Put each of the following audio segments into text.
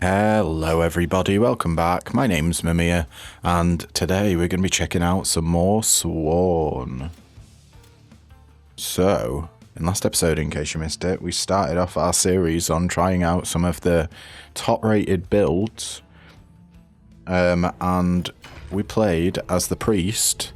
Hello everybody, welcome back. My name's Mimir, and today we're going to be checking out some more Sworn. So, in last episode, in case you missed it, we started off our series on trying out some of the top-rated builds, and we played as the priest,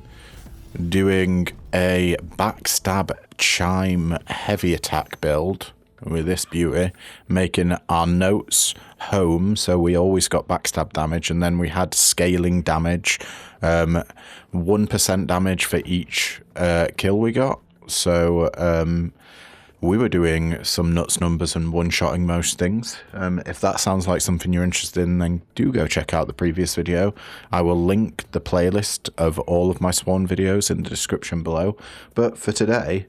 doing a backstab chime heavy attack build with this beauty, making our notes home, so we always got backstab damage, and then we had scaling damage, 1% damage for each kill we got. So we were doing some nuts numbers and one-shotting most things. If that sounds like something you're interested in, then do go check out the previous video. I will link the playlist of all of my Sworn videos in the description below. But for today,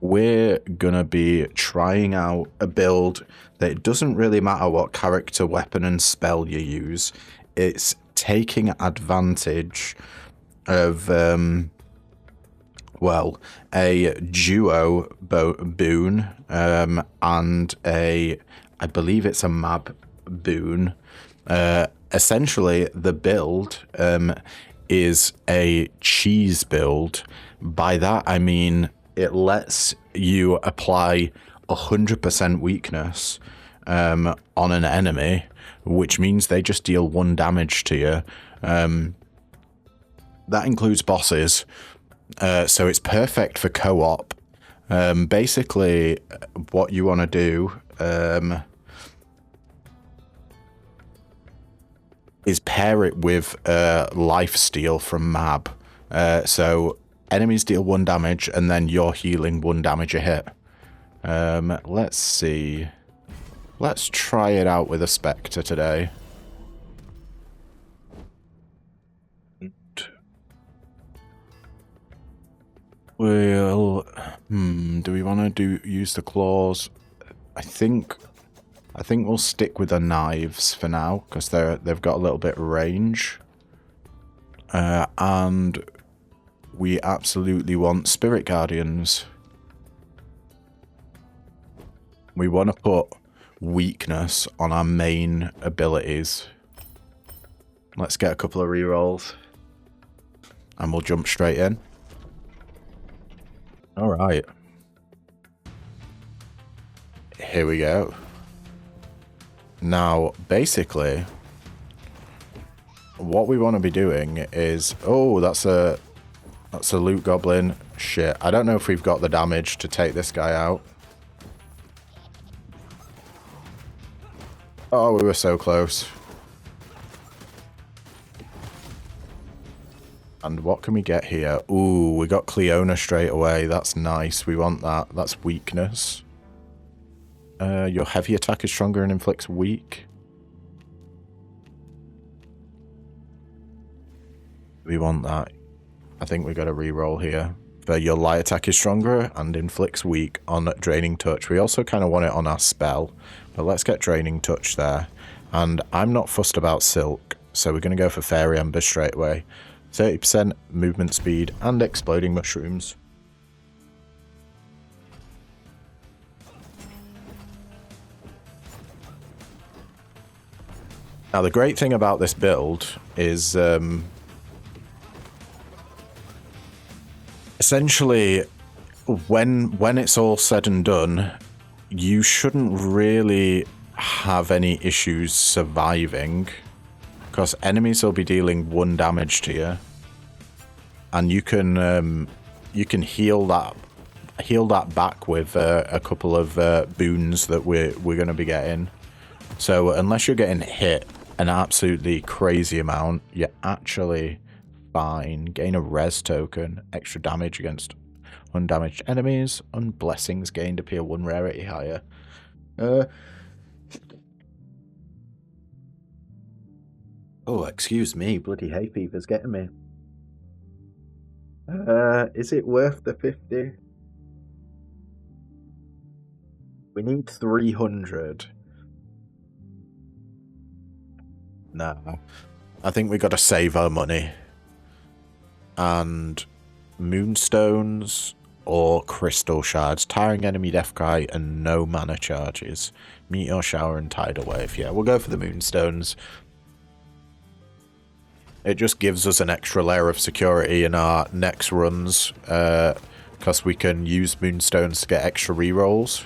we're gonna be trying out a build that it doesn't really matter what character, weapon and spell you use. It's taking advantage of well, a duo boon and a, I believe it's a mab boon. Essentially the build is a cheese build. By that I mean it lets you apply 100% weakness on an enemy, which means they just deal 1 damage to you. That includes bosses, so it's perfect for co-op. Basically, what you want to do is pair it with lifesteal from mab. So enemies deal 1 damage, and then you're healing 1 damage a hit. Let's see. Let's try it out with a Spectre today. Well, do we want to use the claws? I think we'll stick with the knives for now, because they've got a little bit of range. And we absolutely want Spirit Guardians. We want to put weakness on our main abilities. Let's get a couple of rerolls, and we'll jump straight in. Alright. Here we go. Now, basically, what we want to be doing is... Oh, that's a loot goblin. Shit. I don't know if we've got the damage to take this guy out. Oh, we were so close. And what can we get here? Ooh, we got Cleona straight away. That's nice. We want that. That's weakness. Your heavy attack is stronger and inflicts weak. We want that. I think we got a reroll here. But your light attack is stronger and inflicts weak on draining touch. We also kind of want it on our spell. But let's get draining touch there. And I'm not fussed about silk, so we're going to go for fairy ember straight away. 30% movement speed and exploding mushrooms. Now the great thing about this build is essentially when it's all said and done, you shouldn't really have any issues surviving, because enemies will be dealing 1 damage to you, and you can heal that back with a couple of boons that we're going to be getting. So unless you're getting hit an absolutely crazy amount, you're actually fine. Gain a res token, extra damage against undamaged enemies, unblessings gained appear 1 rarity higher. Oh, excuse me, bloody hay fever's getting me. Is it worth the 50? We need 300. No. I think we got to save our money. And moonstones or crystal shards. Tiring enemy death cry and no mana charges. Meteor shower and tidal wave. Yeah, we'll go for the moonstones. It just gives us an extra layer of security in our next runs, because we can use moonstones to get extra rerolls.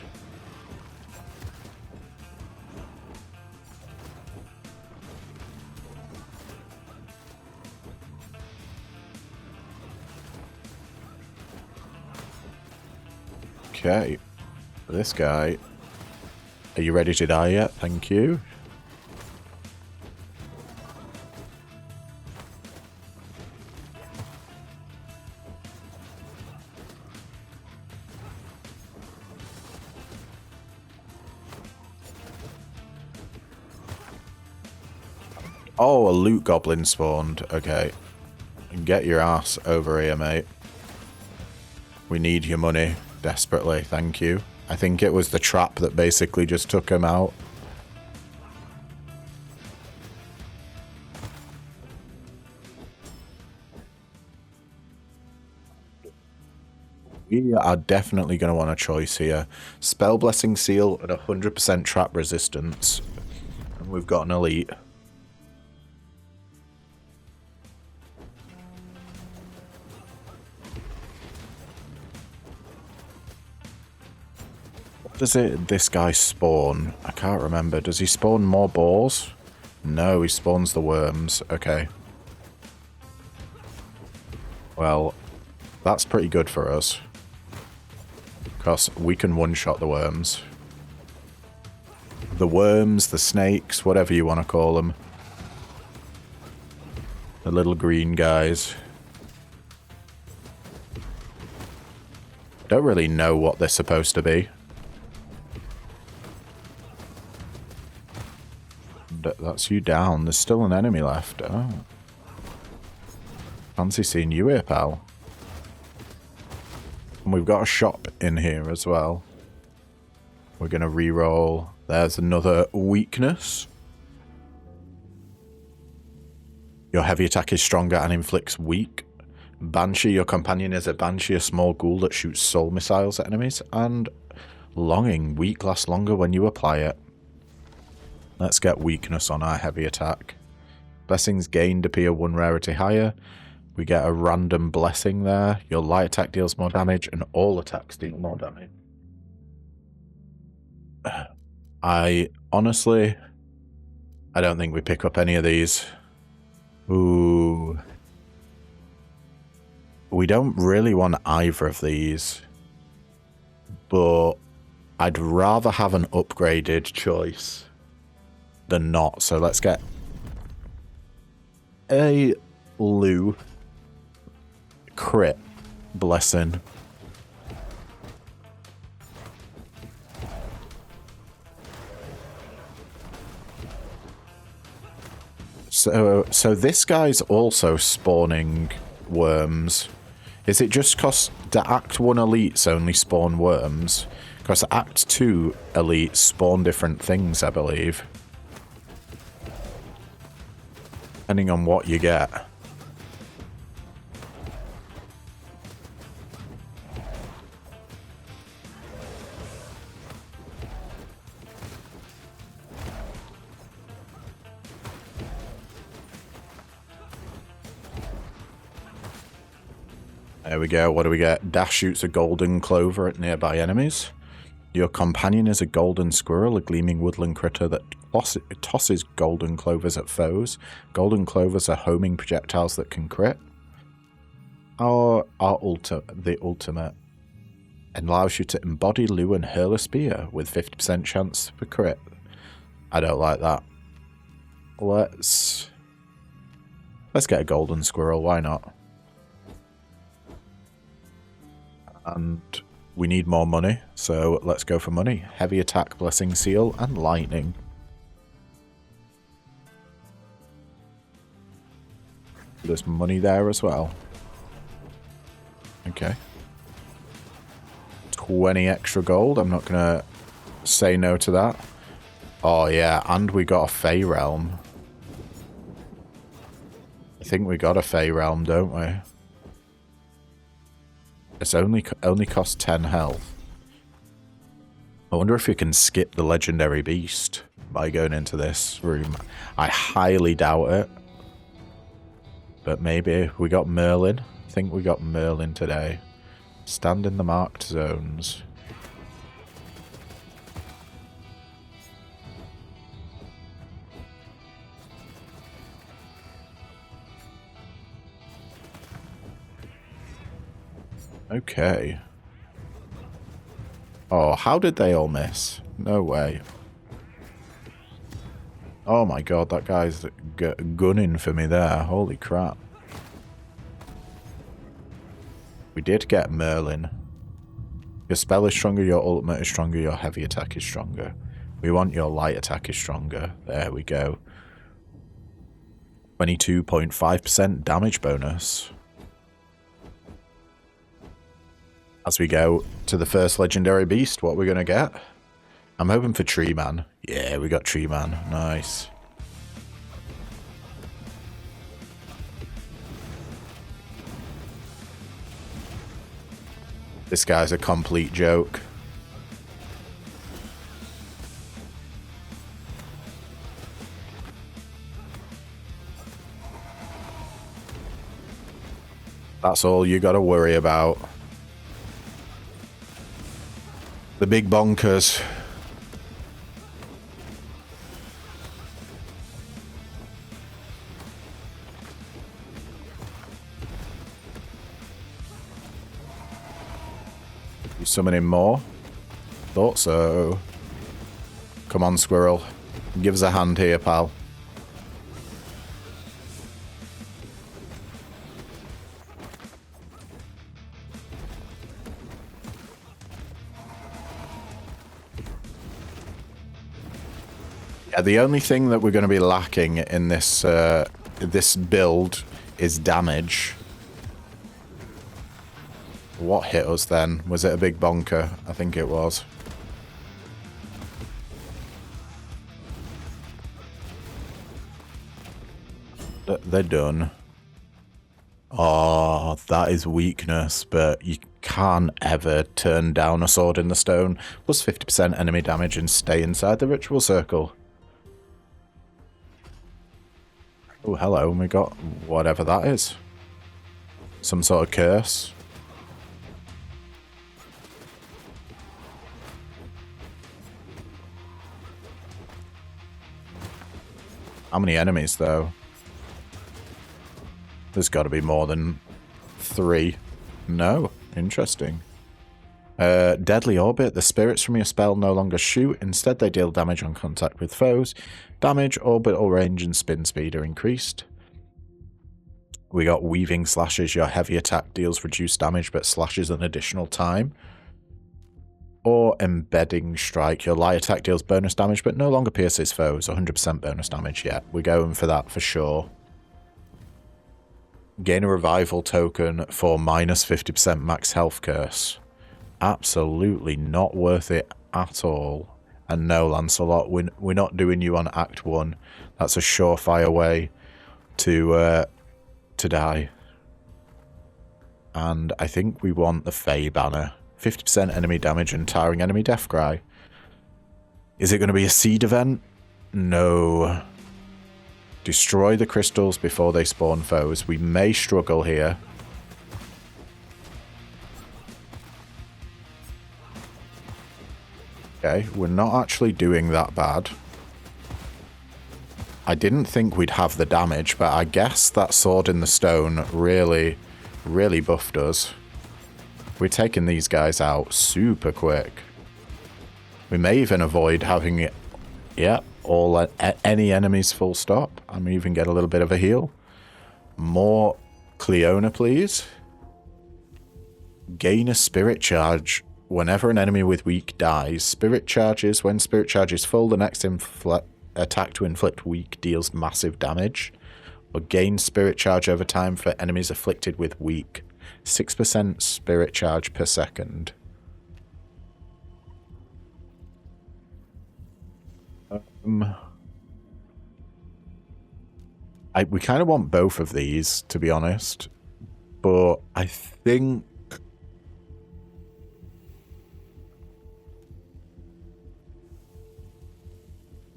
Okay, this guy. Are you ready to die yet? Thank you. Oh, a loot goblin spawned. Okay. Get your ass over here, mate. We need your money desperately. Thank you. I think it was the trap that basically just took him out. We are definitely going to want a choice here. Spell Blessing Seal at 100% trap resistance. And we've got an elite. Does this guy spawn? I can't remember. Does he spawn more boars? No, he spawns the worms. Okay. Well, that's pretty good for us. Because we can one-shot the worms. The worms, the snakes, whatever you want to call them. The little green guys. Don't really know what they're supposed to be. That's you down. There's still an enemy left. Oh. Fancy seeing you here, pal. And we've got a shop in here as well. We're going to re-roll. There's another weakness. Your heavy attack is stronger and inflicts weak. Banshee, your companion is a Banshee, a small ghoul that shoots soul missiles at enemies. And Longing, weak lasts longer when you apply it. Let's get weakness on our heavy attack. Blessings gained appear 1 rarity higher. We get a random blessing there. Your light attack deals more damage and all attacks deal more damage. I honestly, I don't think we pick up any of these. Ooh. We don't really want either of these. But I'd rather have an upgraded choice than not. So let's get a Lou crit blessing. So this guy's also spawning worms. Is it just because the Act 1 elites only spawn worms? Because Act 2 elites spawn different things, I believe. Depending on what you get. There we go. What do we get? Dash shoots a golden clover at nearby enemies. Your companion is a golden squirrel, a gleaming woodland critter that tosses golden clovers at foes. Golden clovers are homing projectiles that can crit. The ultimate allows you to embody Lou and hurl a spear with 50% chance for crit. I don't like that. Let's get a golden squirrel. Why not? And we need more money, so let's go for money. Heavy attack, blessing seal, and lightning. There's money there as well. Okay. 20 extra gold. I'm not going to say no to that. Oh, yeah, and we got a Fey Realm. I think we got a Fey Realm, don't we? It's only costs 10 health. I wonder if you can skip the legendary beast by going into this room. I highly doubt it. But maybe we got Merlin. I think we got Merlin today. Stand in the marked zones. Okay. Oh, how did they all miss? No way. Oh my god, that guy's gunning for me there. Holy crap. We did get Merlin. Your spell is stronger, your ultimate is stronger, your heavy attack is stronger. We want your light attack is stronger. There we go. 22.5% damage bonus. As we go to the first legendary beast, what we're going to get? I'm hoping for Tree Man. Yeah, we got Tree Man. Nice. This guy's a complete joke. That's all you got to worry about. The big bonkers. You summoning more? Thought so. Come on, squirrel. Give us a hand here, pal. Yeah, the only thing that we're going to be lacking in this this build is damage. What hit us then? Was it a big bonker? I think it was. They're done. Oh, that is weakness, but you can't ever turn down a sword in the stone. Plus 50% enemy damage and stay inside the ritual circle. Oh, hello, and we got whatever that is. Some sort of curse. How many enemies, though? There's got to be more than 3. No. Interesting. Deadly Orbit. The spirits from your spell no longer shoot. Instead, they deal damage on contact with foes. Damage, orbital range, and spin speed are increased. We got Weaving Slashes. Your heavy attack deals reduced damage, but slashes an additional time. Or Embedding Strike. Your light attack deals bonus damage, but no longer pierces foes. 100% bonus damage. Yeah, we're going for that for sure. Gain a revival token for minus 50% max health curse. Absolutely not worth it at all. And no, Lancelot, we're not doing you on Act 1. That's a surefire way to die. And I think we want the Fey banner. 50% enemy damage and tiring enemy death cry. Is it going to be a seed event? No. Destroy the crystals before they spawn foes. We may struggle here. Okay, we're not actually doing that bad. I didn't think we'd have the damage, but I guess that sword in the stone really buffed us. We're taking these guys out super quick. We may even avoid having it... Yeah, any enemies full stop. I may even get a little bit of a heal. More Cleona, please. Gain a spirit charge whenever an enemy with weak dies. Spirit charges. When spirit charge is full, the next attack to inflict weak deals massive damage. Or gain spirit charge over time for enemies afflicted with weak. 6% spirit charge per second. We kind of want both of these, to be honest. But I think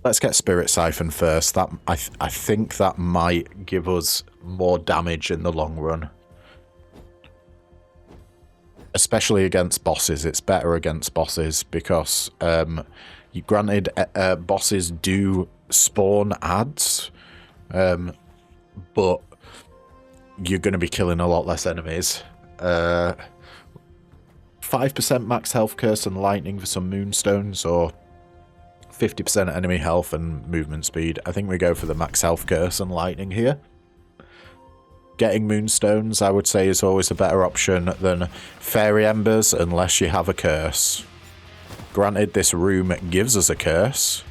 Let's get Spirit Siphon first. That I think that might give us more damage in the long run. Especially against bosses. It's better against bosses because, granted, bosses do spawn adds, but you're going to be killing a lot less enemies. 5% max health, curse, and lightning for some moonstones, or 50% enemy health and movement speed. I think we go for the max health, curse, and lightning here. Getting moonstones, I would say, is always a better option than fairy embers, unless you have a curse. Granted, this room gives us a curse,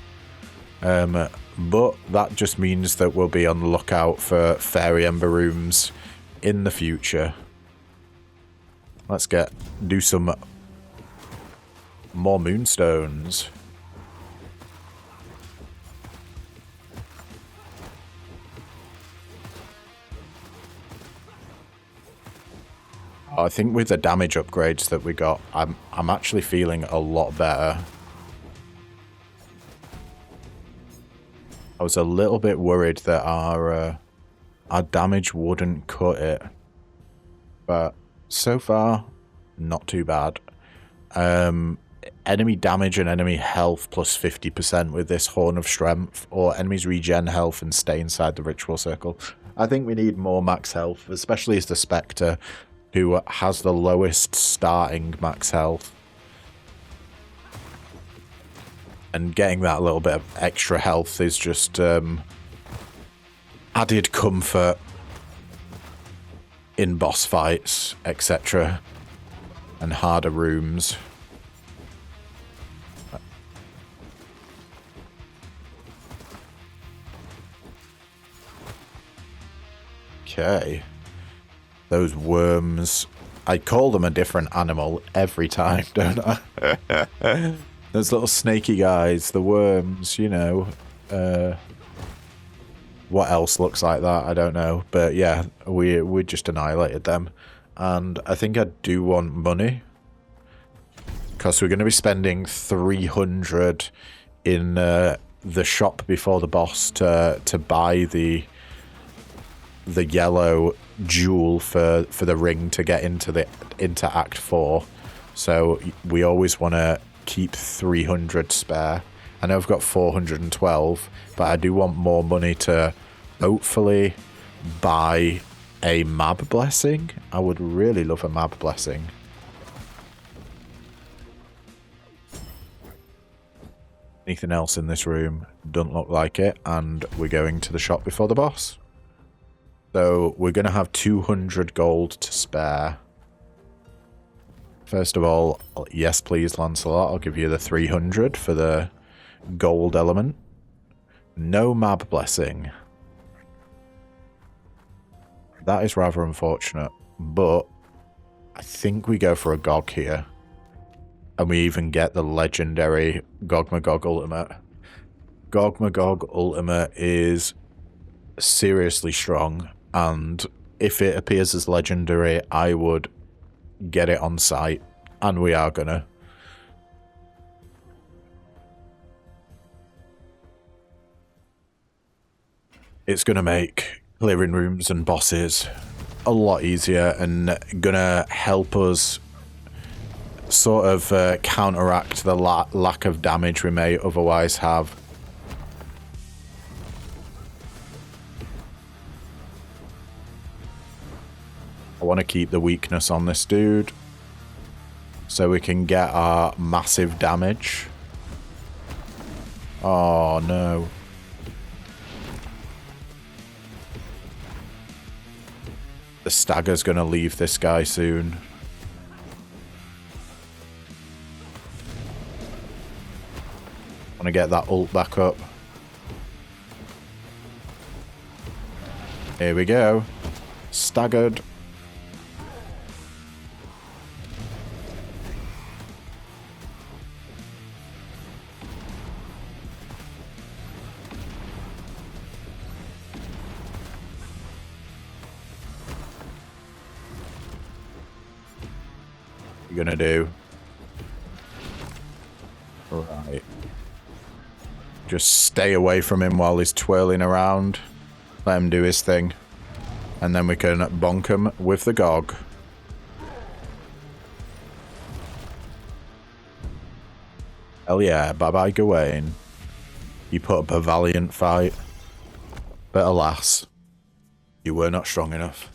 but that just means that we'll be on the lookout for fairy ember rooms in the future. Let's do some more moonstones. I think with the damage upgrades that we got, I'm actually feeling a lot better. I was a little bit worried that our damage wouldn't cut it, but so far, not too bad. Enemy damage and enemy health plus 50% with this Horn of Strength, or enemies regen health and stay inside the ritual circle. I think we need more max health, especially as the Spectre, who has the lowest starting max health. And getting that little bit of extra health is just added comfort in boss fights, etc. And harder rooms. Okay. Those worms. I call them a different animal every time, don't I? Those little snaky guys, the worms, you know. What else looks like that? I don't know. But yeah, we just annihilated them. And I think I do want money. Because we're going to be spending 300 in the shop before the boss to buy the yellow jewel for the ring to get into Act 4. So we always want to keep 300 spare. I know I've got 412, but I do want more money to hopefully buy a Mab Blessing. I would really love a Mab Blessing. Anything else in this room? Doesn't look like it, and we're going to the shop before the boss. So we're going to have 200 gold to spare. First of all, yes please Lancelot, I'll give you the 300 for the gold element. No Mab Blessing. That is rather unfortunate, but I think we go for a Gog here. And we even get the legendary Gogmagog Ultimate. Gogmagog Ultimate is seriously strong, and if it appears as legendary, I would get it on site, and we are gonna. It's gonna make clearing rooms and bosses a lot easier, and gonna help us sort of counteract the lack of damage we may otherwise have. I want to keep the weakness on this dude so we can get our massive damage. Oh no. The stagger's gonna leave this guy soon. Want to get that ult back up. Here we go. Staggered. You're gonna do. Right. Just stay away from him while he's twirling around. Let him do his thing. And then we can bonk him with the Gog. Hell yeah, bye-bye Gawain. You put up a valiant fight. But alas, you were not strong enough.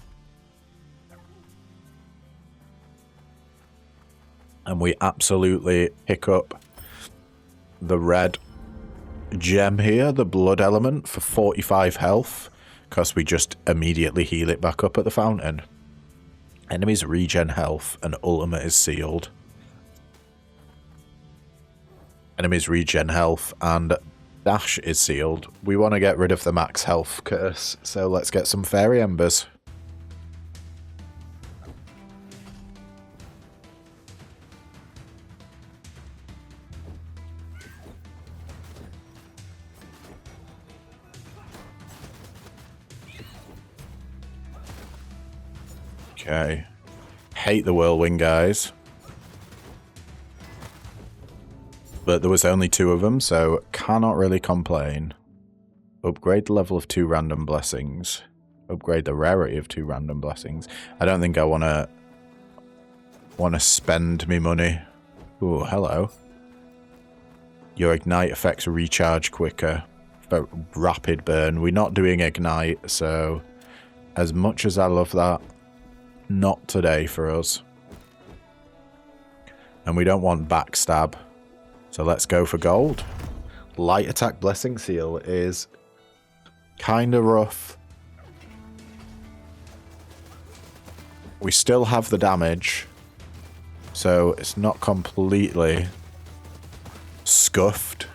And we absolutely pick up the red gem here, the blood element, for 45 health. Because we just immediately heal it back up at the fountain. Enemies regen health and ultimate is sealed. Enemies regen health and dash is sealed. We want to get rid of the max health curse, so let's get some fairy embers. Okay. Hate the whirlwind, guys. But there was only 2 of them, so cannot really complain. Upgrade the level of 2 random blessings. Upgrade the rarity of 2 random blessings. I don't think I want to spend me money. Ooh, hello. Your ignite effects recharge quicker. But rapid burn. We're not doing ignite, so as much as I love that, not today for us. And we don't want backstab. So let's go for gold. Light attack blessing seal is kind of rough. We still have the damage. So it's not completely scuffed.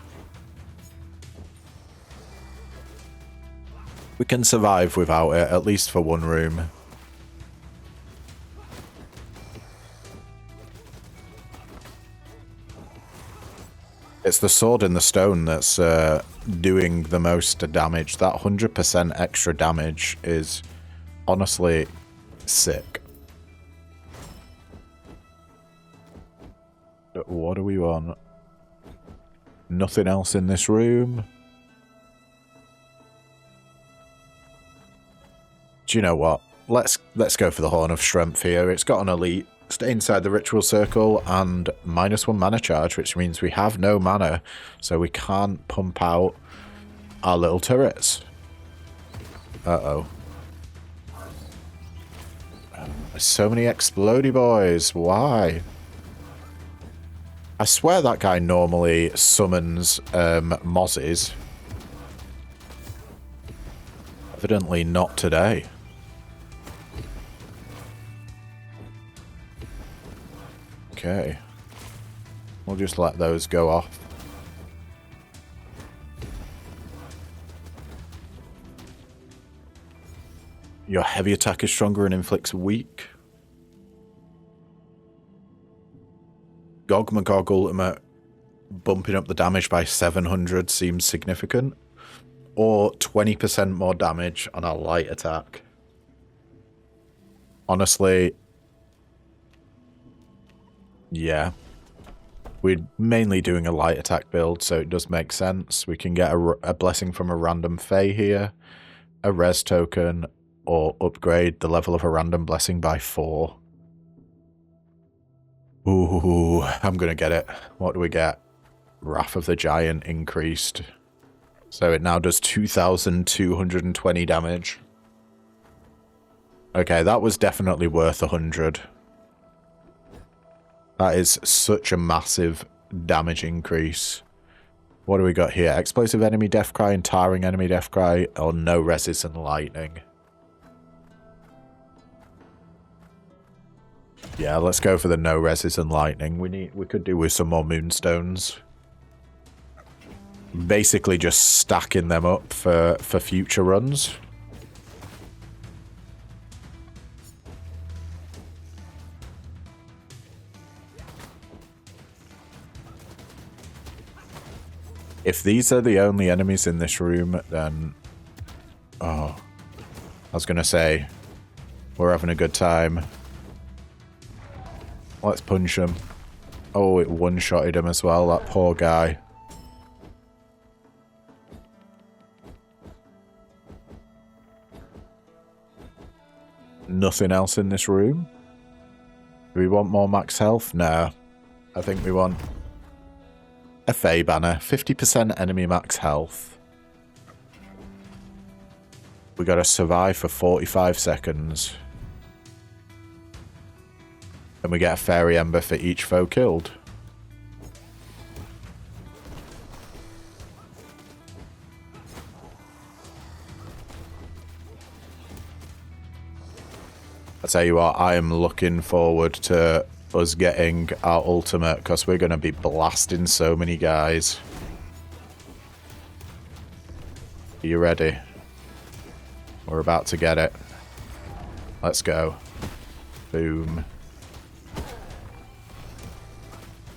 We can survive without it, at least for one room. It's the sword and the stone that's doing the most damage. That 100% extra damage is honestly sick. What do we want? Nothing else in this room. Do you know what? Let's go for the Horn of Strength here. It's got an elite. Stay inside the ritual circle and -1 mana charge, which means we have no mana, so we can't pump out our little turrets. Uh-oh. So many explodey boys. Why? I swear that guy normally summons mozzies. Evidently not today. Okay. We'll just let those go off. Your heavy attack is stronger and inflicts weak. Gog Magog ultimate bumping up the damage by 700 seems significant. Or 20% more damage on a light attack. Honestly, yeah. We're mainly doing a light attack build, so it does make sense. We can get a blessing from a random Fae here, a res token, or upgrade the level of a random blessing by 4. Ooh, I'm gonna get it. What do we get? Wrath of the Giant increased. So it now does 2,220 damage. Okay, that was definitely worth 100. That is such a massive damage increase. What do we got here? Explosive enemy death cry and tiring enemy death cry, or no resist and lightning. Yeah, let's go for the no resist and lightning. We could do with some more moonstones. Basically just stacking them up for future runs. If these are the only enemies in this room, then... Oh. I was going to say, we're having a good time. Let's punch him. Oh, it one-shotted him as well, that poor guy. Nothing else in this room? Do we want more max health? No. I think we want a Fey banner. 50% enemy max health. We gotta survive for 45 seconds. And we get a fairy ember for each foe killed. I tell you what, I am looking forward to us getting our ultimate, because we're going to be blasting so many guys. Are you ready? We're about to get it. Let's go. Boom.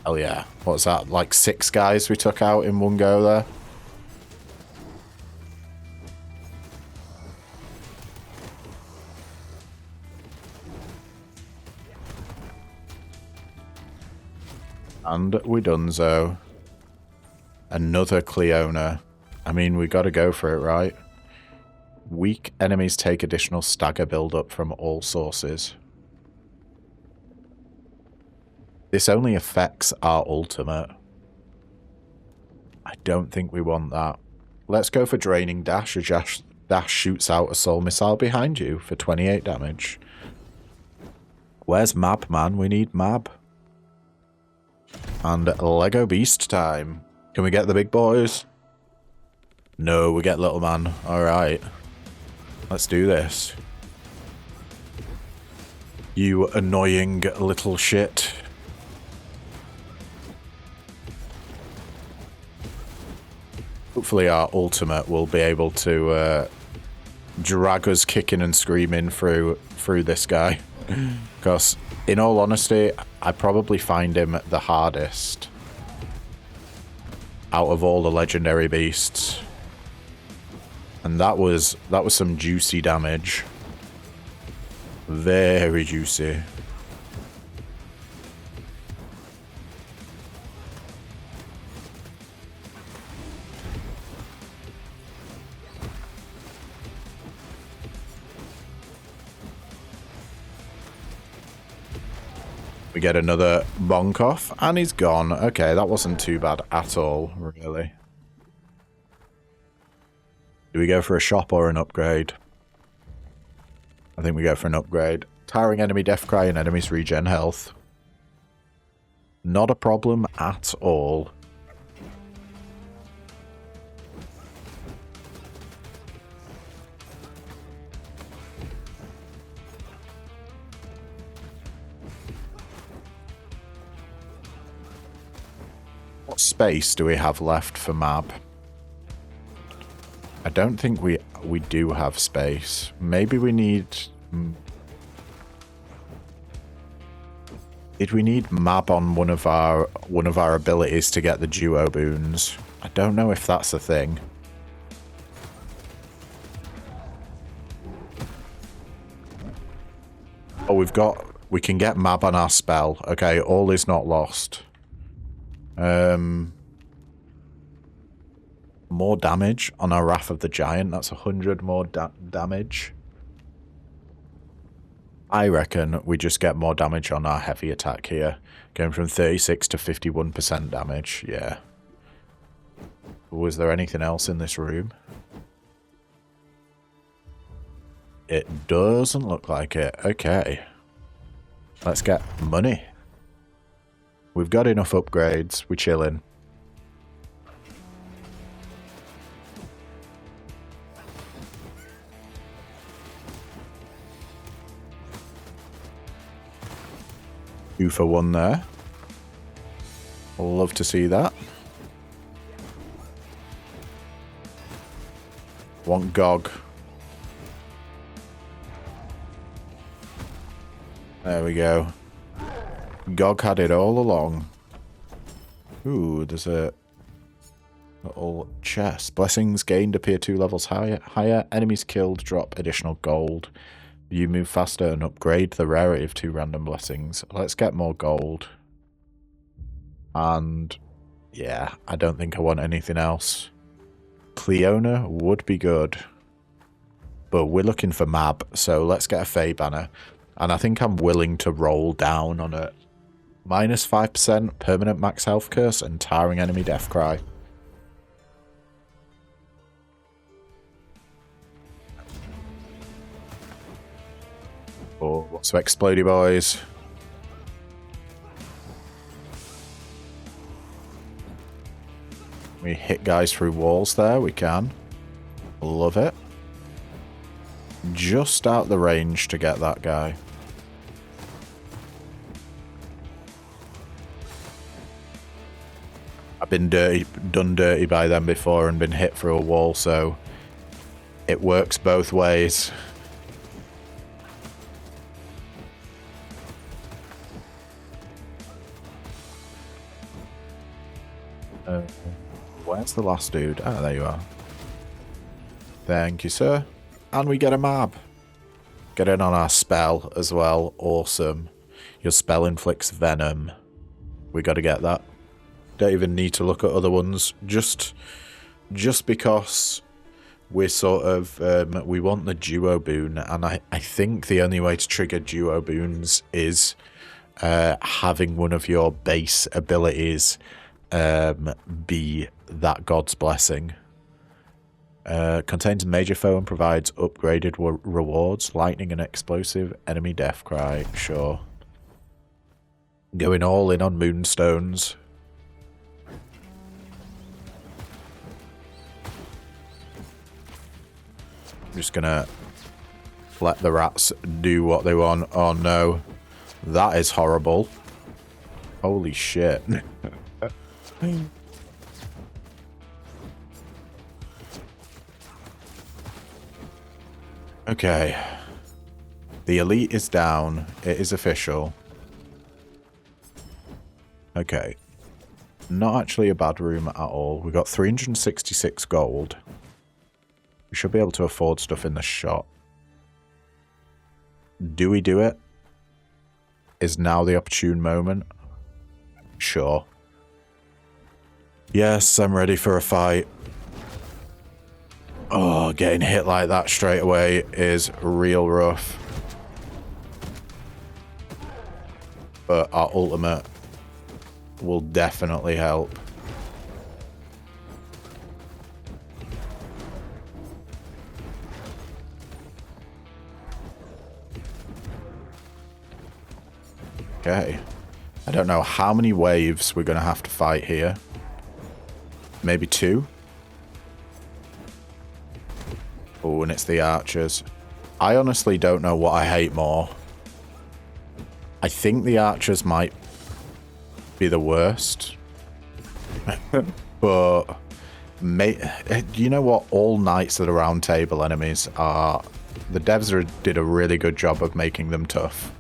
Hell yeah. What's that? Like 6 guys we took out in one go there? And we done so. Another Cleona. I mean, we gotta go for it, right? Weak enemies take additional stagger build-up from all sources. This only affects our ultimate. I don't think we want that. Let's go for Draining Dash. Dash shoots out a soul missile behind you for 28 damage. Where's Mab, man? We need Mab. And Lego Beast time. Can we get the big boys? No, we get little man. Alright. Let's do this. You annoying little shit. Hopefully our ultimate will be able to drag us kicking and screaming through this guy. Because, in all honesty, I probably find him the hardest out of all the legendary beasts. And that was some juicy damage. Very juicy. We get another bonk off, and he's gone. Okay, that wasn't too bad at all, really. Do we go for a shop or an upgrade? I think we go for an upgrade. Tiring enemy death cry and enemies regen health. Not a problem at all. What space do we have left for Mab? I don't think we do have space. Maybe we need... Did we need Mab on one of our abilities to get the duo boons? I don't know if that's a thing. Oh, we can get Mab on our spell. Okay, all is not lost. More damage on our Wrath of the Giant. That's 100 more damage. I reckon we just get more damage on our heavy attack here. Going from 36 to 51% damage. Yeah. Was there anything else in this room? It doesn't look like it. Okay. Let's get money. We've got enough upgrades. We're chilling. Two for one there. Love to see that. Want Gog. There we go. Gog had it all along. Ooh, there's a little chest. Blessings gained appear 2 levels higher. Enemies killed drop additional gold. You move faster and upgrade the rarity of 2 random blessings. Let's get more gold. And yeah, I don't think I want anything else. Cleona would be good. but we're looking for Mab, so let's get a Fey banner. And I think I'm willing to roll down on a -5% permanent max health curse and tiring enemy death cry. Oh, lots of explodey boys. We hit guys through walls there, we can. Love it. Just out the range to get that guy. I've been done dirty by them before and been hit through a wall, so it works both ways. Where's the last dude? Ah, there you are. Thank you, sir. And we get a map. Get in on our spell as well. Awesome. Your spell inflicts venom. We got to get that. Don't even need to look at other ones. Just because we're sort of... we want the duo boon. And I think the only way to trigger duo boons is having one of your base abilities be that God's Blessing. Contains major foe and provides upgraded rewards, lightning and explosive, enemy death cry, sure. Going all in on moonstones. I'm just gonna let the rats do what they want. Oh no, that is horrible. Holy shit. Okay. The elite is down. It is official. Okay. Not actually a bad room at all. We got 366 gold. We should be able to afford stuff in the shop. Do we do it? Is now the opportune moment? Sure. Yes, I'm ready for a fight. Oh, getting hit like that straight away is real rough. But our ultimate will definitely help. Okay. I don't know how many waves we're going to have to fight here. Maybe 2? Oh, and it's the archers. I honestly don't know what I hate more. I think the archers might be the worst. But you know what all Knights of the Round Table enemies are? The devs did a really good job of making them tough.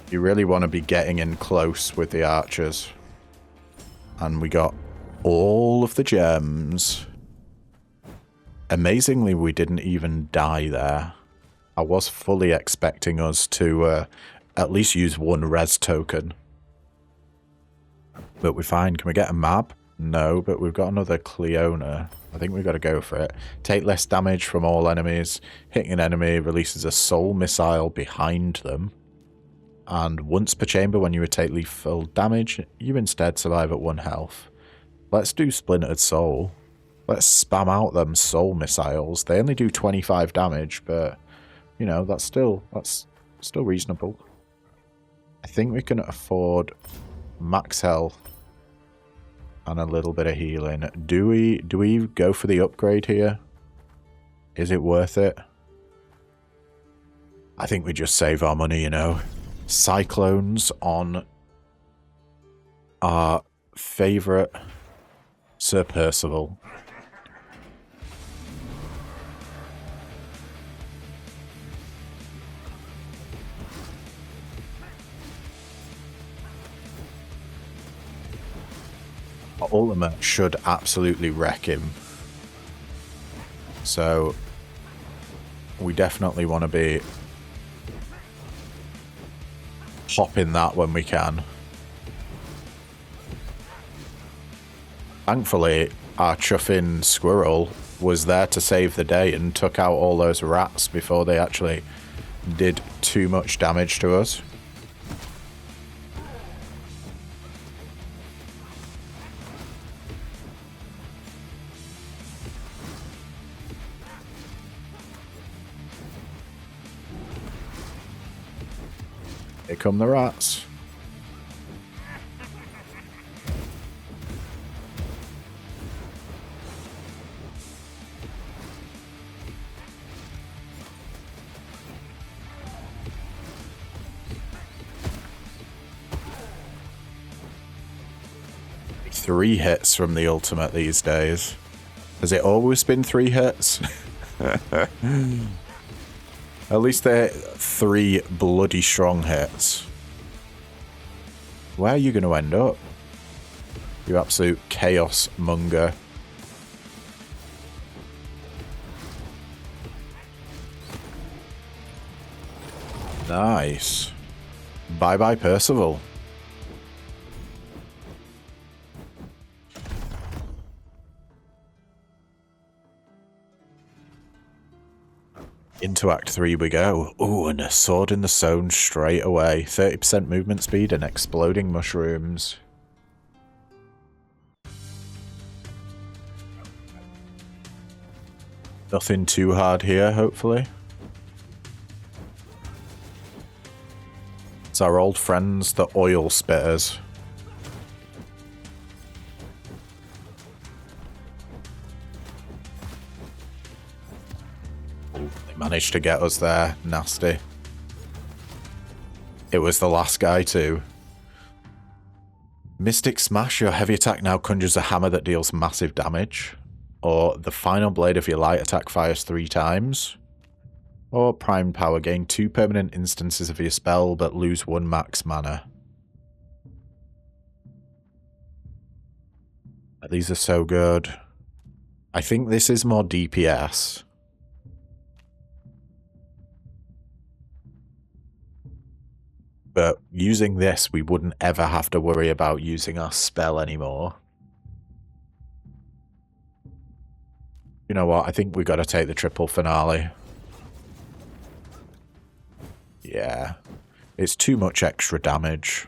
You really want to be getting in close with the archers. And we got all of the gems. Amazingly, we didn't even die there. I was fully expecting us to at least use 1 res token. But we're fine. Can we get a map? No, but we've got another Cleona. I think we've got to go for it. Take less damage from all enemies. Hitting an enemy releases a soul missile behind them. And once per chamber, when you take lethal damage, you instead survive at 1 health. Let's do Splintered Soul. Let's spam out them soul missiles. They only do 25 damage, but, you know, that's still reasonable. I think we can afford max health and a little bit of healing. Do we go for the upgrade here? Is it worth it? I think we just save our money, you know. Cyclones on our favourite Sir Percival. Our ultimate should absolutely wreck him. So we definitely want to be popping that when we can. Thankfully, our chuffing squirrel was there to save the day and took out all those rats before they actually did too much damage to us. Here come the rats. Three hits from the ultimate these days. Has it always been 3 hits? At least they're 3 bloody strong hits. Where are you going to end up? You absolute chaos monger. Nice. Bye-bye, Percival. Into Act 3 we go. Ooh, and a sword in the zone straight away. 30% movement speed and exploding mushrooms. Nothing too hard here, hopefully. It's our old friends, the oil spitters. Managed to get us there. Nasty. It was the last guy too. Mystic Smash. Your heavy attack now conjures a hammer that deals massive damage. Or the final blade of your light attack fires 3 times. Or Prime Power. Gain 2 permanent instances of your spell but lose 1 max mana. These are so good. I think this is more DPS. But using this, we wouldn't ever have to worry about using our spell anymore. You know what? I think we've got to take the triple finale. Yeah. It's too much extra damage.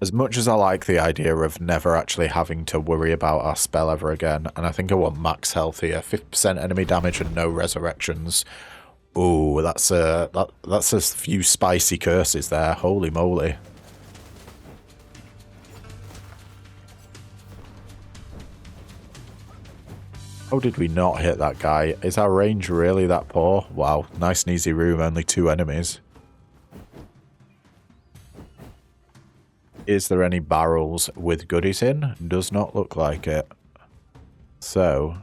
As much as I like the idea of never actually having to worry about our spell ever again, and I think I want max health here, 50% enemy damage and no resurrections. Ooh, that's a few spicy curses there. Holy moly. How did we not hit that guy? Is our range really that poor? Wow, nice and easy room, only 2 enemies. Is there any barrels with goodies in? Does not look like it. So,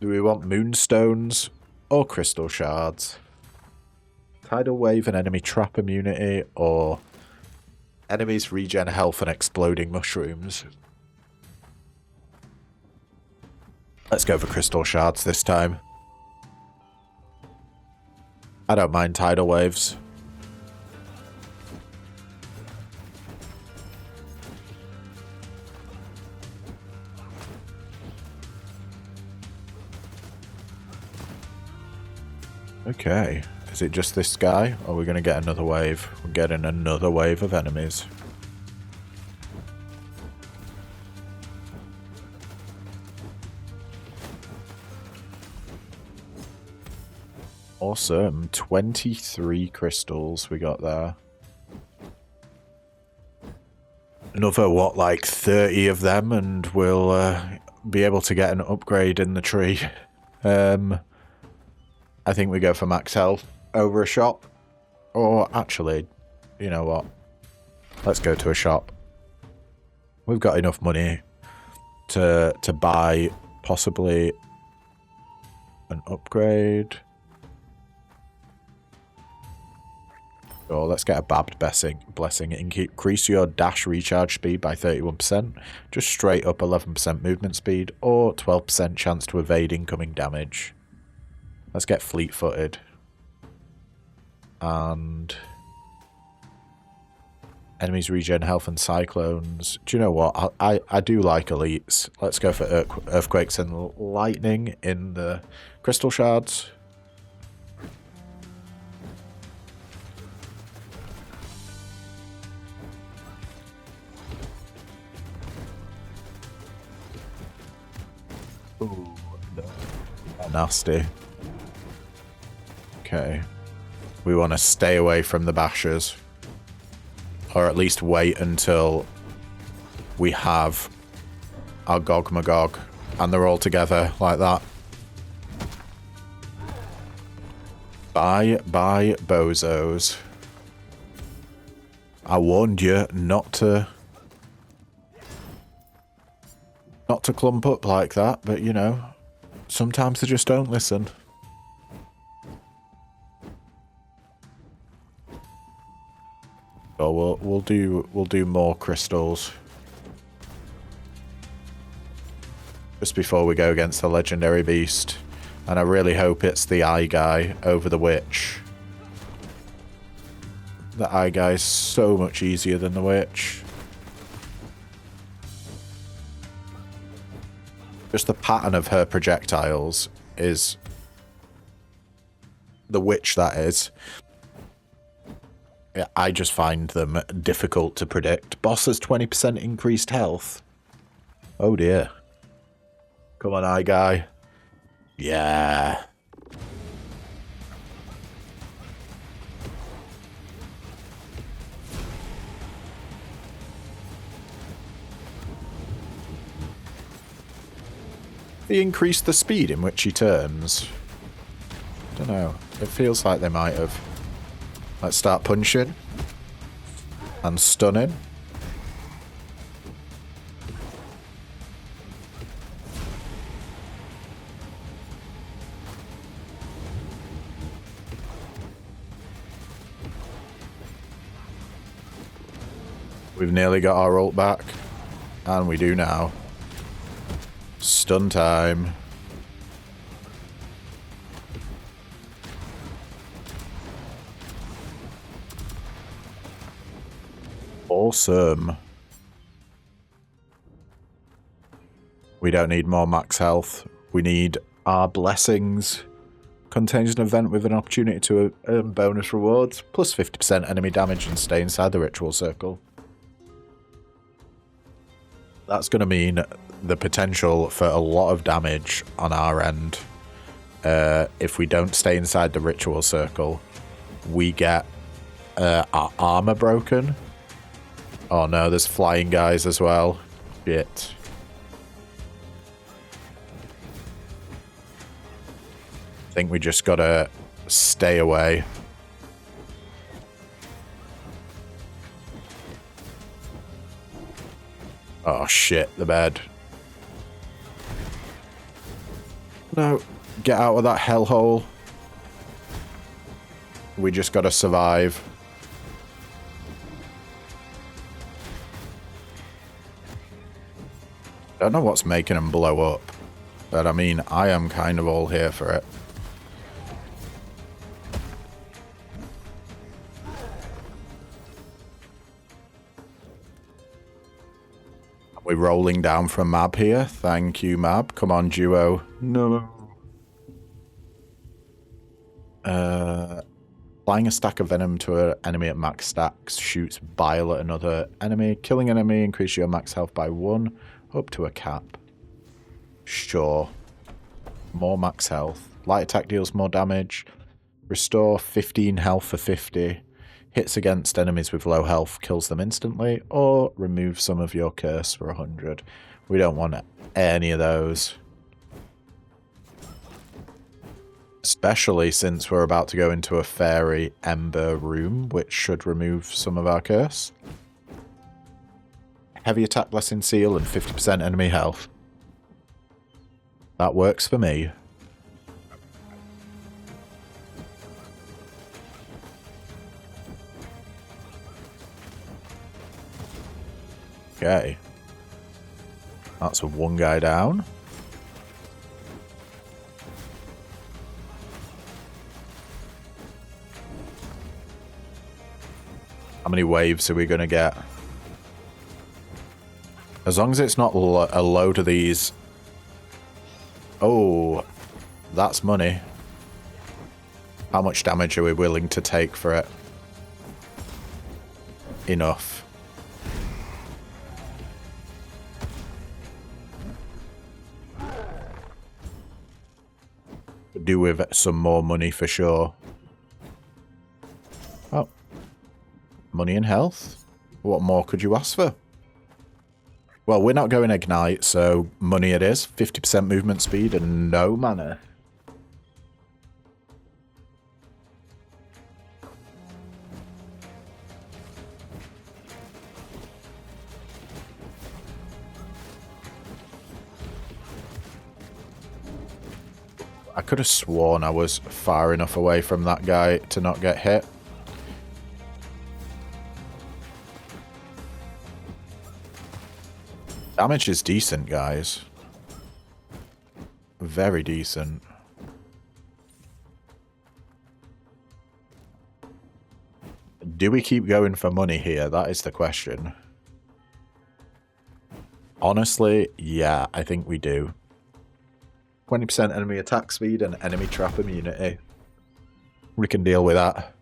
do we want moonstones or crystal shards? Tidal wave and enemy trap immunity, or enemies regen health and exploding mushrooms? Let's go for crystal shards this time. I don't mind tidal waves. Okay, is it just this guy? Or are we going to get another wave? We're getting another wave of enemies. Awesome, 23 crystals we got there. Another, what, like 30 of them, and we'll be able to get an upgrade in the tree. I think we go for max health over a shop. Or actually, you know what? Let's go to a shop. We've got enough money to buy possibly an upgrade. Oh, let's get a Babbed Blessing. Increase your dash recharge speed by 31%. Just straight up 11% movement speed. Or 12% chance to evade incoming damage. Let's get fleet-footed. And Enemies regen health and cyclones. Do you know what? I do like elites. Let's go for earthquakes and lightning in the crystal shards. Ooh, no. Nasty. Okay. We want to stay away from the bashers. Or at least wait until we have our Gog Magog and they're all together like that. Bye bye bozos. I warned you not to clump up like that, but you know, sometimes they just don't listen. Oh, we'll do more crystals just before we go against the legendary beast, and I really hope it's the eye guy over the witch. The eye guy is so much easier than the witch. Just the pattern of her projectiles is the witch, that is. I just find them difficult to predict. Boss has 20% increased health. Oh dear. Come on, eye guy. Yeah. They increase the speed in which he turns. Don't know. It feels like they might have. Let's start punching and stunning. We've nearly got our ult back, and we do now. Stun time. Awesome. We don't need more max health. We need our blessings. Contains an event with an opportunity to earn bonus rewards, plus 50% enemy damage and stay inside the ritual circle. That's going to mean the potential for a lot of damage on our end. If we don't stay inside the ritual circle, we get our armor broken. Oh no, there's flying guys as well. Shit. I think we just gotta stay away. Oh shit, the bed. No, get out of that hellhole. We just gotta survive. I don't know what's making them blow up, but I mean, I am kind of all here for it. We're rolling down from Mab here. Thank you, Mab. Come on, duo. No. Applying a stack of venom to an enemy at max stacks shoots bile at another enemy. Killing an enemy increases your max health by 1, up to a cap. Sure. More max health. Light attack deals more damage. Restore 15 health for 50. Hits against enemies with low health, kills them instantly, or remove some of your curse for 100. We don't want any of those. Especially since we're about to go into a fairy ember room, which should remove some of our curse. Heavy attack blessing seal and 50% enemy health. That works for me. Okay. That's one guy down. How many waves are we going to get? As long as it's not a load of these. Oh, that's money. How much damage are we willing to take for it? Enough. Could do with some more money for sure. Oh. Money and health. What more could you ask for? Well, we're not going Ignite, so money it is. 50% movement speed and no mana. I could have sworn I was far enough away from that guy to not get hit. Damage is decent, guys. Very decent. Do we keep going for money here? That is the question. Honestly, yeah, I think we do. 20% enemy attack speed and enemy trap immunity. We can deal with that.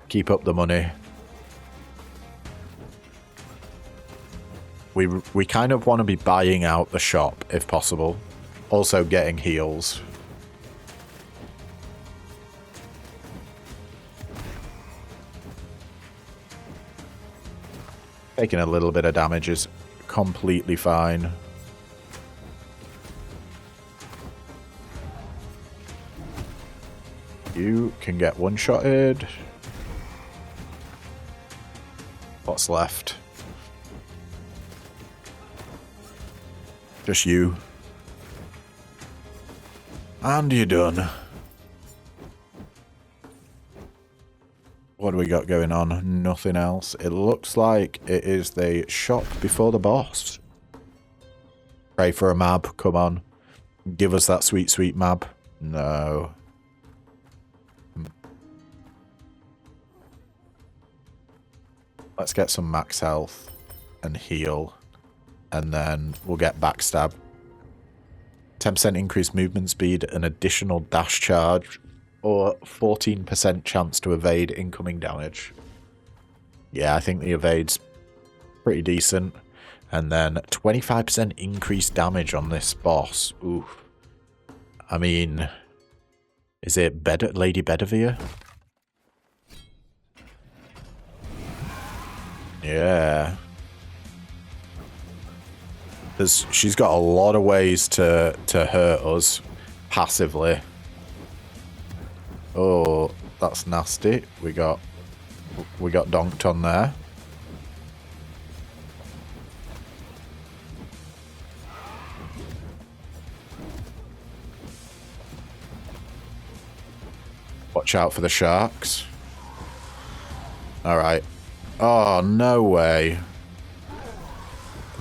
Keep up the money. We kind of want to be buying out the shop, if possible. Also getting heals. Taking a little bit of damage is completely fine. You can get one-shotted. What's left? Just you. And you're done. What do we got going on? Nothing else. It looks like it is the shop before the boss. Pray for a map. Come on. Give us that sweet, sweet map. No. Let's get some max health and heal. And then we'll get backstab. 10% increased movement speed, an additional dash charge, or 14% chance to evade incoming damage. Yeah, I think the evade's pretty decent. And then 25% increased damage on this boss. Oof. I mean, is it Lady Bedivere? Yeah. She's got a lot of ways to hurt us passively. Oh, that's nasty. We got donked on there. Watch out for the sharks. All right. Oh, no way.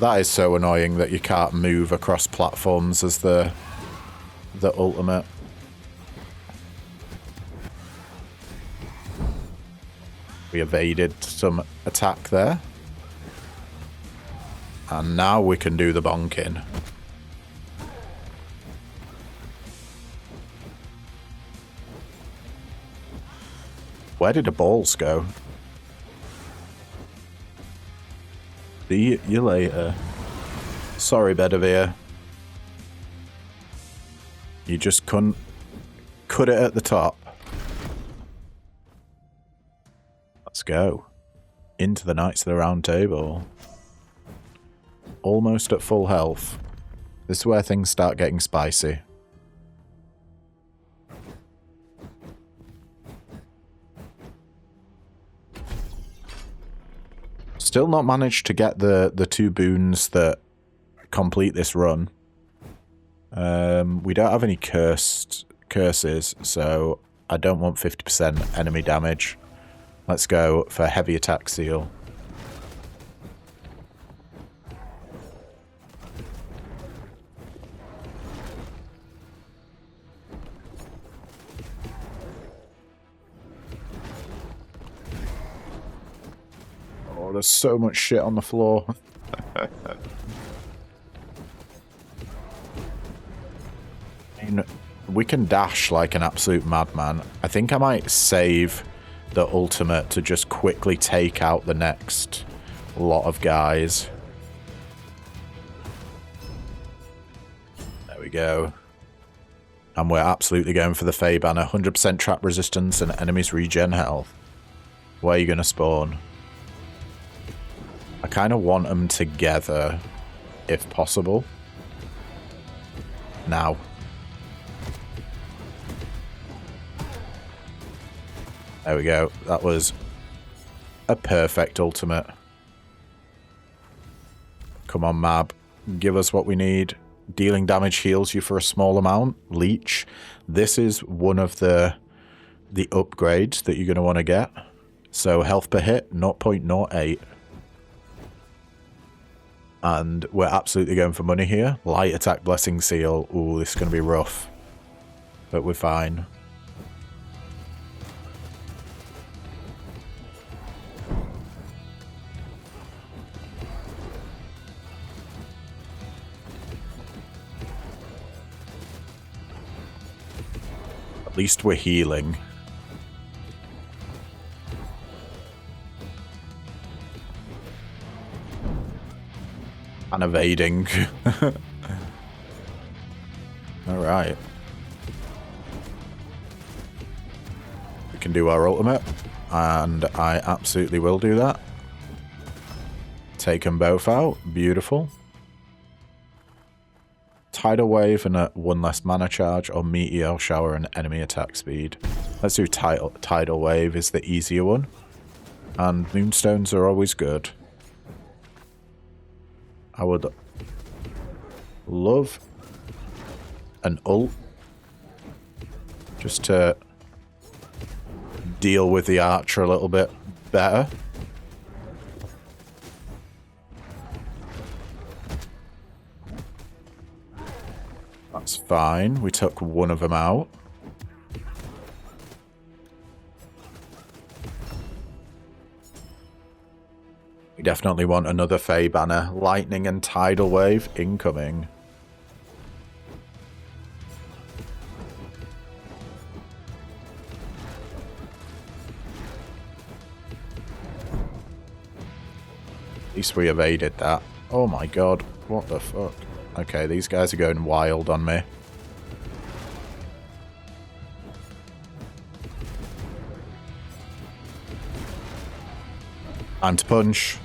That is so annoying that you can't move across platforms as the ultimate. We evaded some attack there. And now we can do the bonking. Where did the balls go? See you later. Sorry, Bedivere. You just couldn't cut it at the top. Let's go. Into the Knights of the Round Table. Almost at full health. This is where things start getting spicy. Still not managed to get the two boons that complete this run. We don't have any curses, so I don't want 50% enemy damage. Let's go for heavy attack seal. there's so much shit on the floor. I mean, we can dash like an absolute madman. I think I might save the ultimate to just quickly take out the next lot of guys. There we go. And we're absolutely going for the Fey banner. 100% trap resistance and enemies regen health. Where are you going to spawn? I kind of want them together, if possible. Now. There we go. That was a perfect ultimate. Come on, Mab. Give us what we need. Dealing damage heals you for a small amount. Leech. This is one of the upgrades that you're going to want to get. So health per hit, 0.08. And we're absolutely going for money here. Light attack blessing seal. Ooh, this is going to be rough. But we're fine. At least we're healing. And evading. Alright. We can do our ultimate. And I absolutely will do that. Take them both out. Beautiful. Tidal Wave and a 1 less mana charge, or Meteor Shower and enemy attack speed. Let's do Tidal Wave is the easier one. And Moonstones are always good. I would love an ult just to deal with the archer a little bit better. That's fine. We took one of them out. We definitely want another Fey banner. Lightning and Tidal Wave incoming. At least we evaded that. Oh my god. What the fuck? Okay, these guys are going wild on me. Time to punch.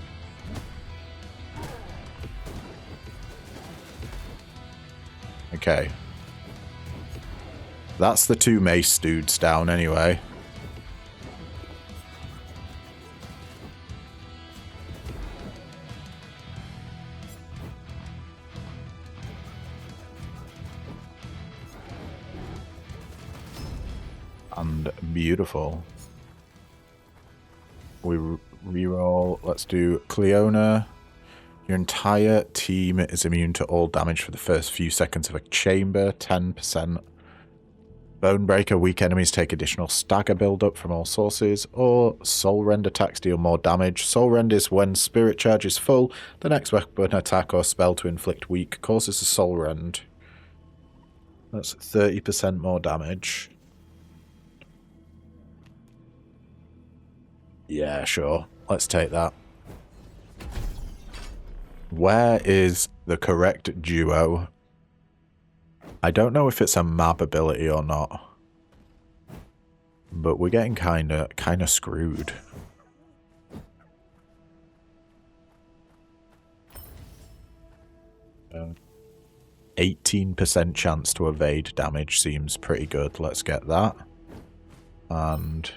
Okay. That's the 2 mace dudes down anyway. And beautiful. We reroll. Let's do Cleona. Your entire team is immune to all damage for the first few seconds of a chamber. 10%. Bonebreaker. Weak enemies take additional stagger build-up from all sources. Or Soul Rend attacks deal more damage. Soul Rend is when spirit charge is full. The next weapon attack or spell to inflict weak causes a Soul Rend. That's 30% more damage. Yeah, sure. Let's take that. Where is the correct duo? I don't know if it's a map ability or not. But we're getting kinda screwed. Uh, 18% chance to evade damage seems pretty good. Let's get that. And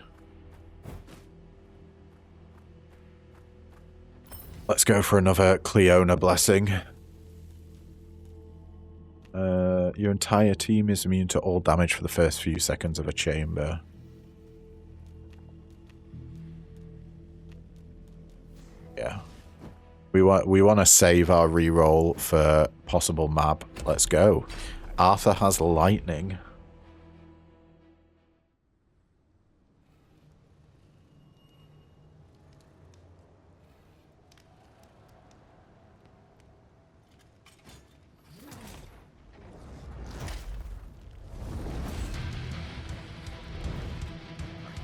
let's go for another Cleona blessing. Your entire team is immune to all damage for the first few seconds of a chamber. Yeah. We want to save our reroll for possible mab. Let's go. Arthur has lightning.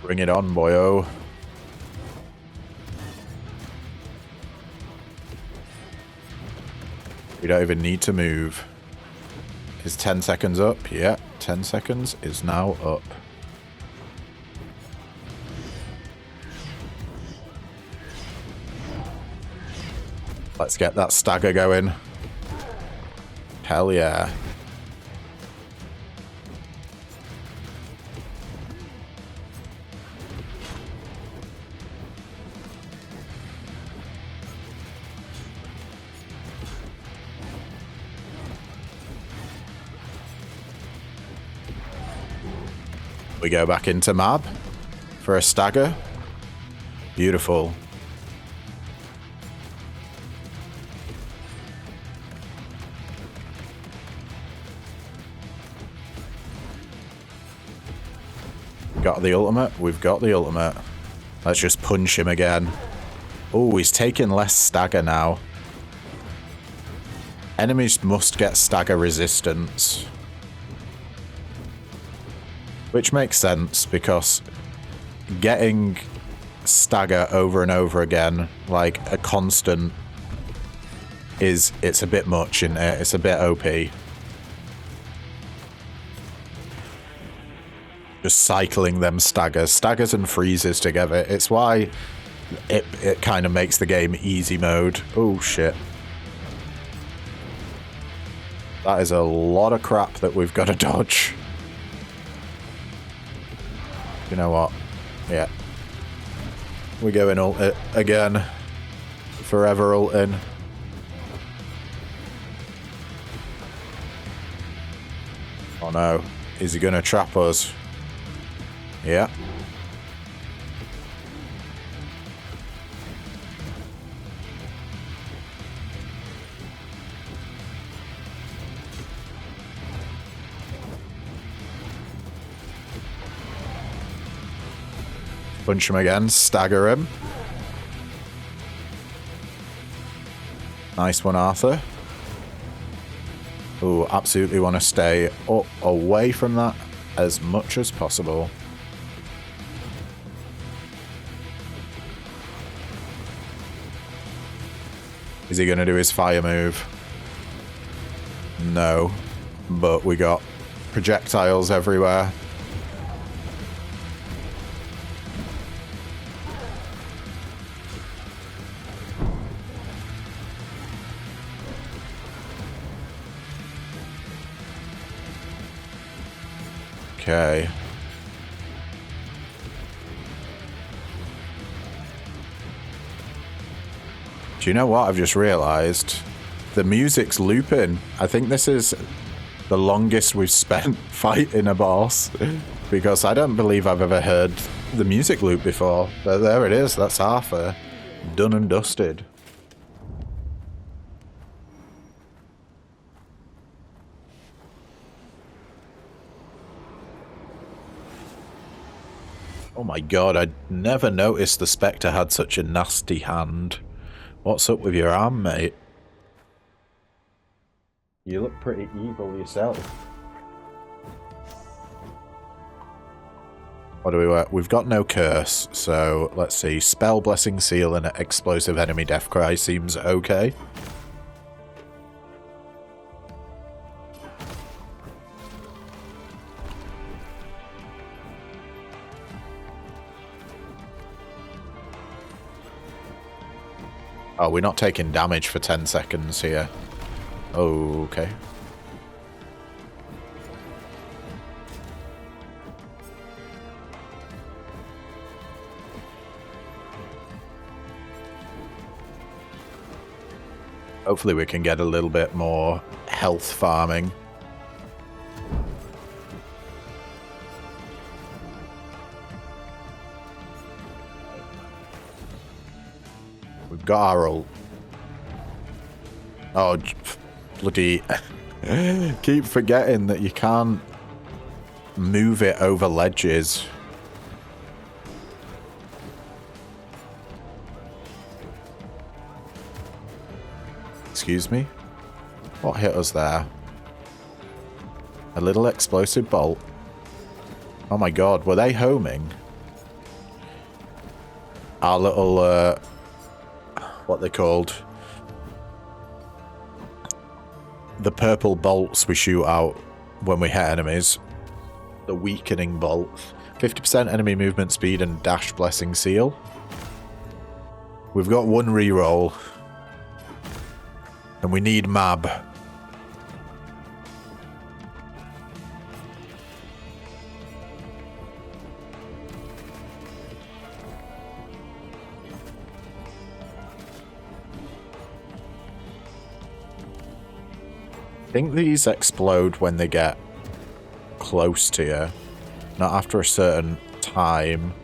Bring it on, boyo. We don't even need to move. Is 10 seconds up? Yeah, 10 seconds is now up. Let's get that stagger going. Hell yeah. We go back into Mab for a stagger. Beautiful. Got the ultimate? We've got the ultimate. Let's just punch him again. Oh, he's taking less stagger now. Enemies must get stagger resistance. Which makes sense, because getting stagger over and over again, like a constant, it's a bit much, isn't it? It's a bit OP. Just cycling them staggers and freezes together. It's why it kind of makes the game easy mode. Oh shit. That is a lot of crap that we've got to dodge. You know what? Yeah. We go in ult it again. Forever ulting. Oh no. Is he gonna trap us? Yeah. Punch him again, stagger him. Nice one, Arthur. Ooh, absolutely want to stay up away from that as much as possible. Is he going to do his fire move? No. But we got projectiles everywhere. Okay. Do you know what I've just realized? The music's looping. I think this is the longest we've spent fighting a boss, because I don't believe I've ever heard the music loop before. But there it is. That's Arthur. Done and dusted. Oh my god, I'd never noticed the Spectre had such a nasty hand. What's up with your arm, mate? You look pretty evil yourself. What do we work? We've got no curse, so let's see. Spell, Blessing, Seal, and Explosive Enemy Death Cry seems okay. Oh, we're not taking damage for 10 seconds here. Oh, okay. Hopefully we can get a little bit more health farming. We've got our ult. Oh, bloody... Keep forgetting that you can't move it over ledges. Excuse me? What hit us there? A little explosive bolt. Oh my god, were they homing? our little, what they called? The purple bolts we shoot out when we hit enemies. The weakening bolts. 50% enemy movement speed and dash blessing seal. We've got one reroll. And we need Mab. I think these explode when they get close to you, not after a certain time.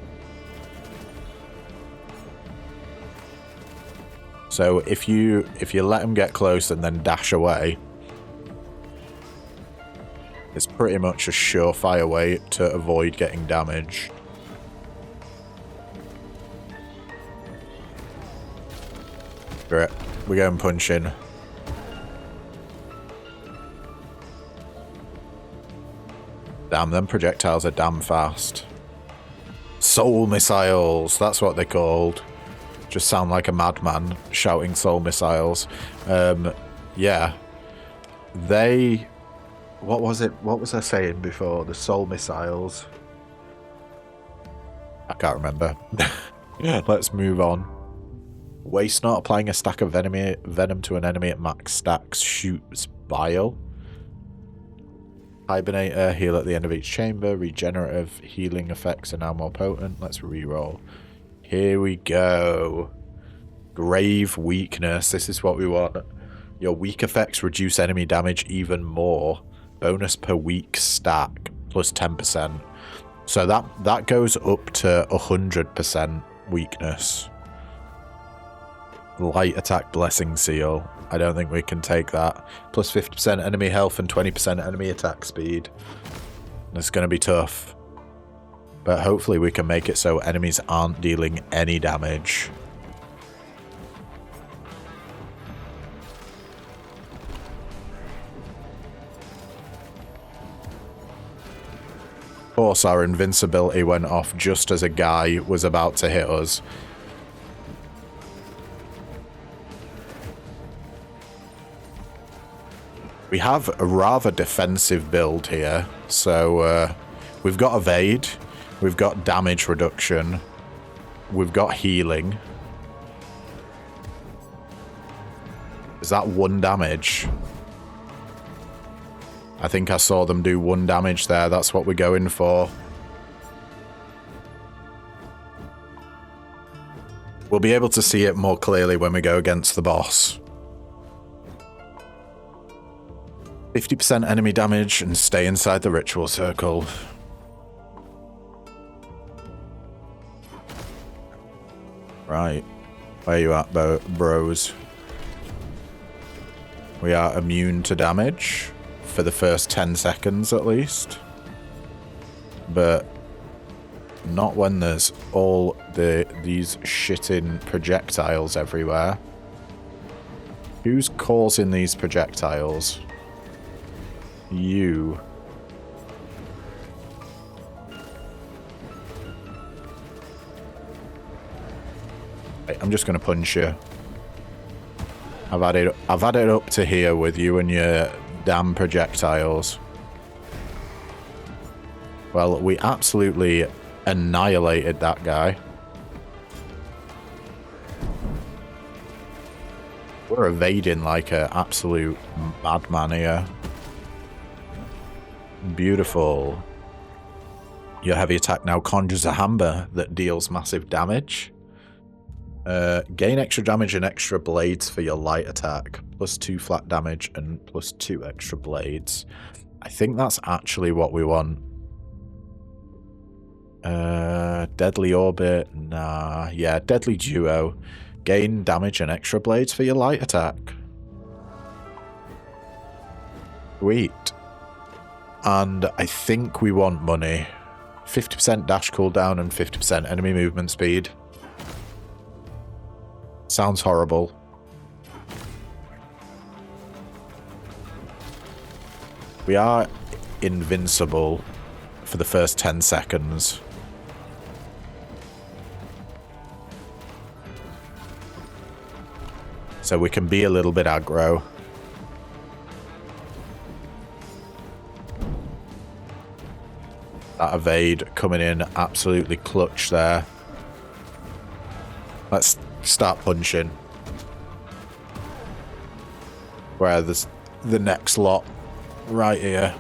So if you let them get close and then dash away, it's pretty much a surefire way to avoid getting damaged. Great, we go and punch in. Damn, them projectiles are damn fast. Soul missiles, that's what they're called. Just sound like a madman shouting soul missiles. Yeah. They... What was it? What was I saying before? The soul missiles. I can't remember. Let's move on. Waste not. Applying a stack of venom to an enemy at max stacks shoots bile. Hibernator, heal at the end of each chamber. Regenerative healing effects are now more potent. Let's reroll. Here we go. Grave weakness. This is what we want. Your weak effects reduce enemy damage even more. Bonus per weak stack plus 10%. So that goes up to 100% weakness. Light attack blessing seal. I don't think we can take that. Plus 50% enemy health and 20% enemy attack speed. It's going to be tough. But hopefully we can make it so enemies aren't dealing any damage. Of course, our invincibility went off just as a guy was about to hit us. We have a rather defensive build here, so we've got evade, we've got damage reduction, we've got healing. Is that 1 damage? I think I saw them do 1 damage there, that's what we're going for. We'll be able to see it more clearly when we go against the boss. 50% enemy damage and stay inside the ritual circle. Right. Where you at, bros? We are immune to damage for the first 10 seconds at least. But not when there's all these shitting projectiles everywhere. Who's causing these projectiles? You. Right, I'm just gonna punch you. I've had it up to here with you and your damn projectiles. Well, we absolutely annihilated that guy. We're evading like an absolute madman here. Beautiful. Your heavy attack now conjures a hammer that deals massive damage. Gain extra damage and extra blades for your light attack. Plus 2 flat damage and plus 2 extra blades. I think that's actually what we want. Deadly orbit. Nah. Yeah, deadly duo. Gain damage and extra blades for your light attack. Sweet. And I think we want money. 50% dash cooldown and 50% enemy movement speed. Sounds horrible. We are invincible for the first 10 seconds. So we can be a little bit aggro. That evade coming in absolutely clutch there. Let's start punching. Where there's the next lot right here.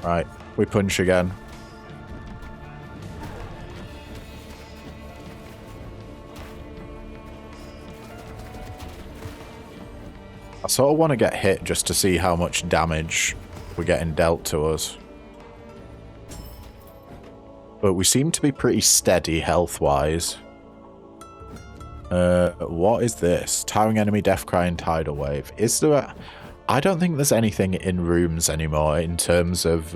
Right, we punch again. I sort of want to get hit just to see how much damage we're getting dealt to us. But we seem to be pretty steady health-wise. What is this? Towering enemy, death cry, and tidal wave. Is there a... I don't think there's anything in rooms anymore in terms of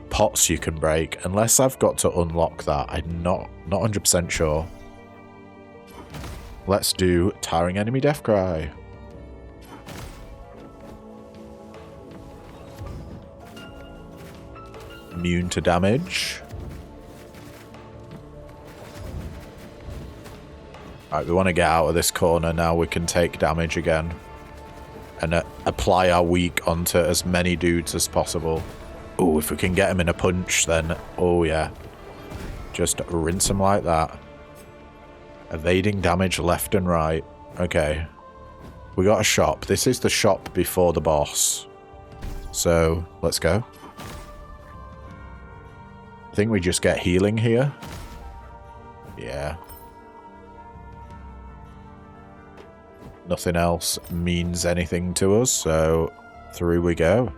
pots you can break, unless I've got to unlock that. I'm not 100% sure. Let's do towering enemy, death cry. Immune to damage. Right, we want to get out of this corner now. We can take damage again. And apply our weak onto as many dudes as possible. Oh, if we can get him in a punch, then... Oh, yeah. Just rinse him like that. Evading damage left and right. Okay. We got a shop. This is the shop before the boss. So, let's go. I think we just get healing here. Yeah. Nothing else means anything to us, so through we go.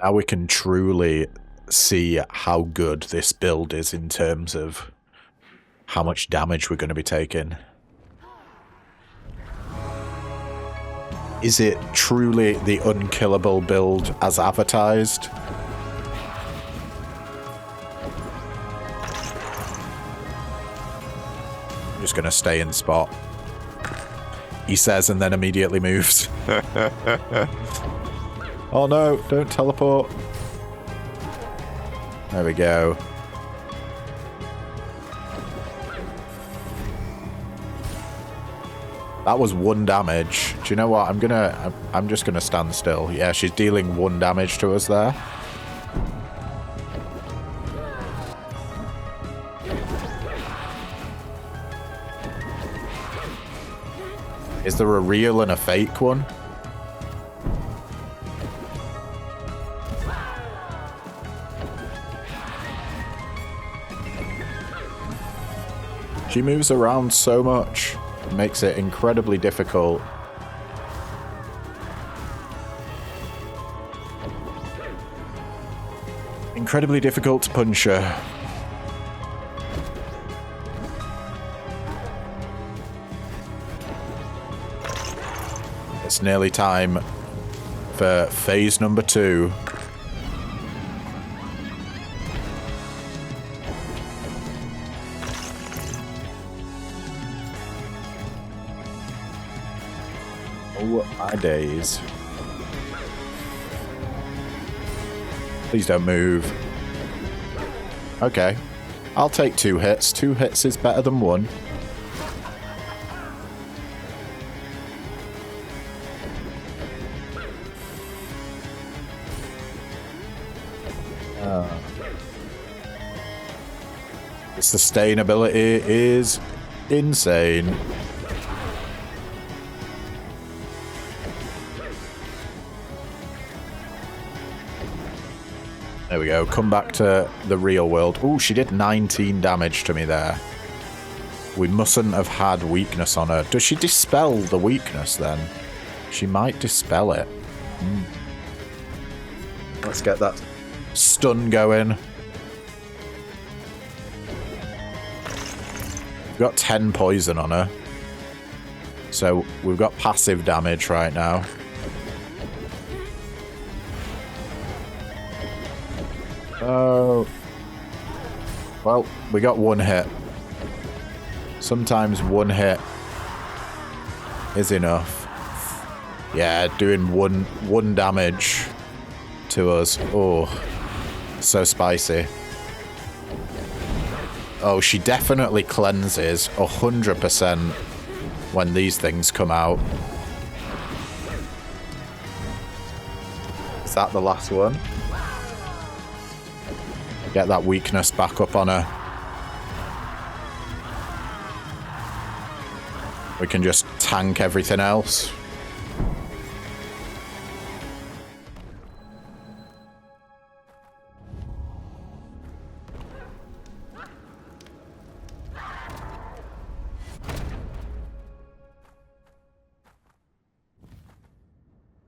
Now we can truly see how good this build is in terms of how much damage we're going to be taking. Is it truly the unkillable build as advertised? I'm just going to stay in spot. He says and then immediately moves. Oh no, don't teleport. There we go. That was 1 damage. Do you know what? I'm just gonna stand still. Yeah, she's dealing 1 damage to us there. Is there a real and a fake one? She moves around so much. It makes it incredibly difficult. Incredibly difficult to punch her. It's nearly time for phase number 2. Oh my days. Please don't move. Okay. I'll take 2 hits. 2 hits is better than 1. The sustainability is insane. There we go. Come back to the real world. Ooh, she did 19 damage to me there. We mustn't have had weakness on her. Does she dispel the weakness then? She might dispel it. Let's get that stun going. We've got 10 poison on her. So we've got passive damage right now. Oh. Well, we got 1 hit. Sometimes one hit is enough. Yeah, doing one damage to us. Oh, so spicy. Oh, she definitely cleanses 100% when these things come out. Is that the last one? Get that weakness back up on her. We can just tank everything else.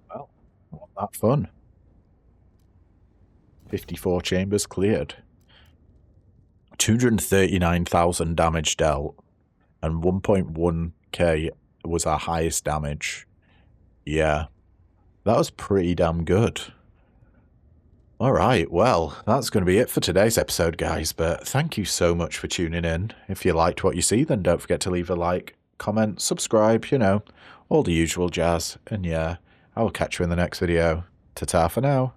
Well, not that fun. 54 chambers cleared. 239,000 damage dealt. And 1.1k was our highest damage. Yeah. That was pretty damn good. Alright, well, that's going to be it for today's episode, guys. But thank you so much for tuning in. If you liked what you see, then don't forget to leave a like, comment, subscribe, you know, all the usual jazz. And yeah, I will catch you in the next video. Ta-ta for now.